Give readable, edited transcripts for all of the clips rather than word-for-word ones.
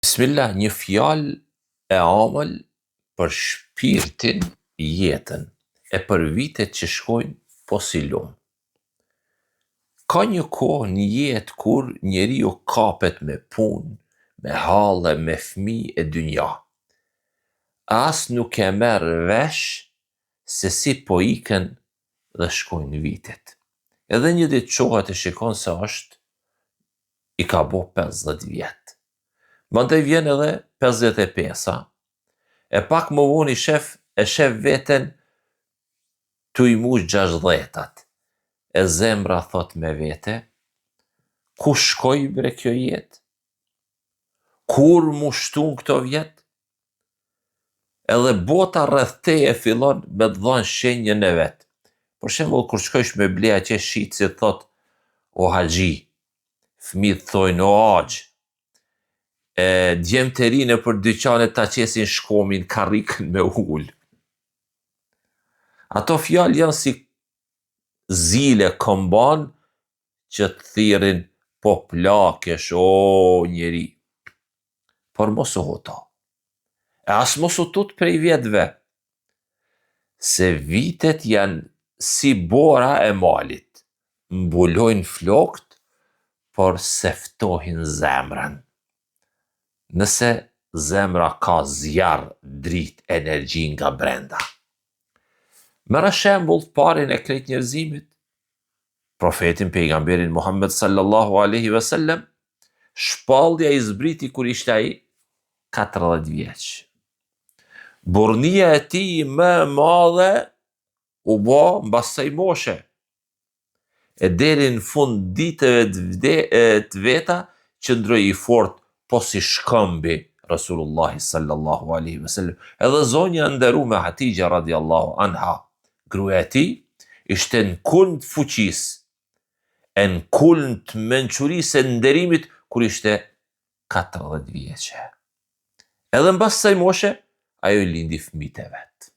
Bismillah, një fjalë e amël për shpirtin, jetën, e për vitet që shkojnë po si lumë. Ka një kohë në jetë kur njeriu kapet me punë, me halle, me fëmijë e dynja. As nuk e merr vesh se si po ikën dhe shkojnë vitet. Edhe një ditë çohet e shikon se i ka bo 50 vjet. Mandej vjen edhe 55-a, e pak më vonë e shef veten tu i mush 60-at, e zemra thot me vete, ku shkoj bre kjo jetë? Kur mu shtun këto vjet? Edhe bota rreth teje fillon me të dhënë shenjën e vet. Për shembull, kur shkojsh me ble atje shitsi thot o haxhi, fëmijët thojnë o hax, djemt e rinë për dyqanet ta qesin shkomin karrikën me ul. Ato fjalë janë si zile komban që të thirrin po plakesh o njeri. Por mos u huto. E as mos u tut prej vjetëve, se vitet janë si bora e malit, mbulojnë flokt, por se ftohin zemrën. Nëse zemra ka zjarr, dritë, energji nga brenda. Merë shembull parin e krejt njerëzimit, profetin pejgamberin Muhammed sallallahu alaihi wasallam, shpallja i zbriti kur ishte ai 40 vjeç. Burrnia e tij më e madhe u bë mbas kësaj moshe. E deri në fund ditëve të veta qëndroi i fortë po si shkëmbi Rasulullahi sallallahu alaihi wasallam. Edhe zonja e nderuar Hatixha radiallahu anha, gruaja e tij, ishte në kulm të fuqisë, e në kulm të mençurisë e nderimit kur ishte 40 vjeçe. Edhe mbas kësaj moshe, ajo i lindi fëmijët e vet.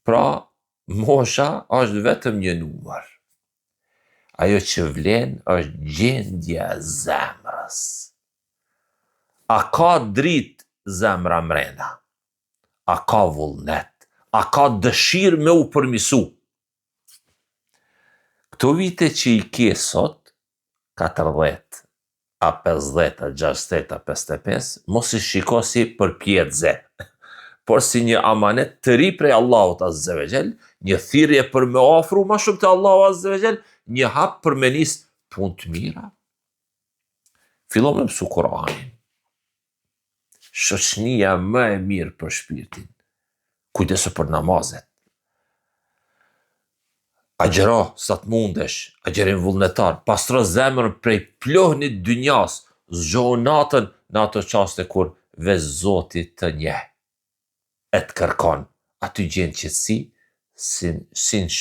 Pra, mosha është vetëm një numër. Ajo që vlen është gjendja e zemrës. A ka dritë zemra mrena? A ka vullnet? A ka dëshirë me u përmisu? Këto vite që i ke sot, 40, a 50, a 60, a 55, mos i shiko si përpjekje, por si një amanet të ri prej Allahut azza wa jall, një thirrje për me ofru më shumë te Allahu azza wa jall, një hap për me nis punë të mira. Fillo me mësu Kur'anin. Shoqënia më e mirë për shpirtin. Kujdesu për namazet. Agjëro sa të mundesh, agjerim vullnetar, pastro zemrën prej plohnit dynjas, zgjohu natën në ato çaste kur veç Zoti të njeh, e të kërkon, aty gjen qetësi, si në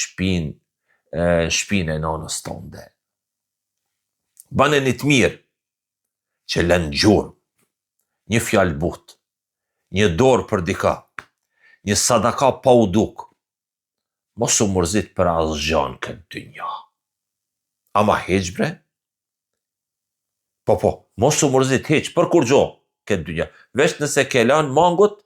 shpinë e nonës tënde. Bane një të mirë, që lën gjurmë, një fjalë butë, një dorë për dika, një sadaka pa u duk, mos u mërzit për asgjë në këtë dynja. Ama hiç bre? Po, mos u mërzit hiç për kurrë këtë dynja. Veç nëse ke lënë mangut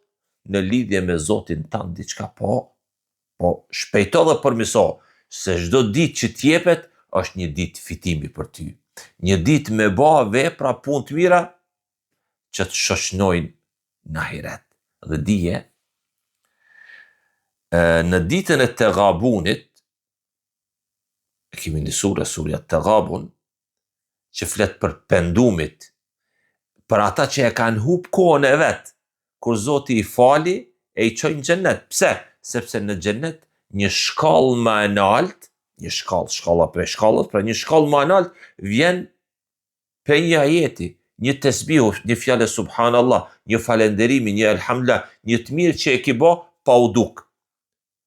në lidhje me Zotin tënd diçka, po shpejto dhe përmiso, se çdo ditë që t'jepet është një ditë fitimi për ty. Një ditë me bë vepra punë të mira që të shoqënojnë në ahiret. Dhe dije, në ditën e Teghabunit, kemi një surja Teghabun, që flet për pendumit, për ata që e kanë hub kohën e vet, kur Zoti i fali e i çojnë në xhennet. Pse? Sepse në xhennet një shkallë më e lartë, një shkalla prej shkallës, pra një shkallë më e lartë vjen pe një ajeti, një tesbihu, një fjalë subhanallah, një falenderimi, një elhamdulillah, një të mirë që e ki bë pa u duk.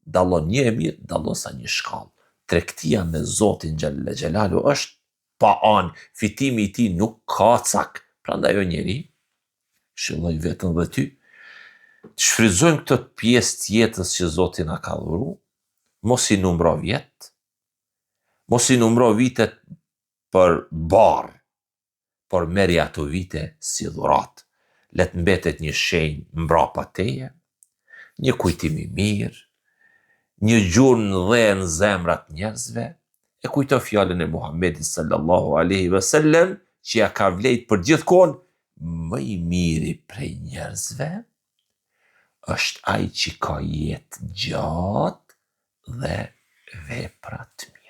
Dallon një e mirë, dallon sa një shkallë. Tregtia me Zotin xhalla xhelalu është pa anë, fitimi i tij nuk ka cak. Prandaj o njeri, shëlloj vetën dhe ty, të shfrytëzojmë këtë pjesë të jetës që Zoti na ka dhuru, mos i numro vjet, mos i numro vitet për barë, por merri ato vite si dhuratë. Le të mbetet një shenjë mbrapa teje, një kujtim i mirë, një gjurmë dhe në zemrat njerëzve, e kujto fjalën e Muhamedit sallallahu alaihi wasallam, që ja ka vlejt për gjithkohën, më i miri prej njerëzve është ai që ka jetë gjatë dhe vepra të mira.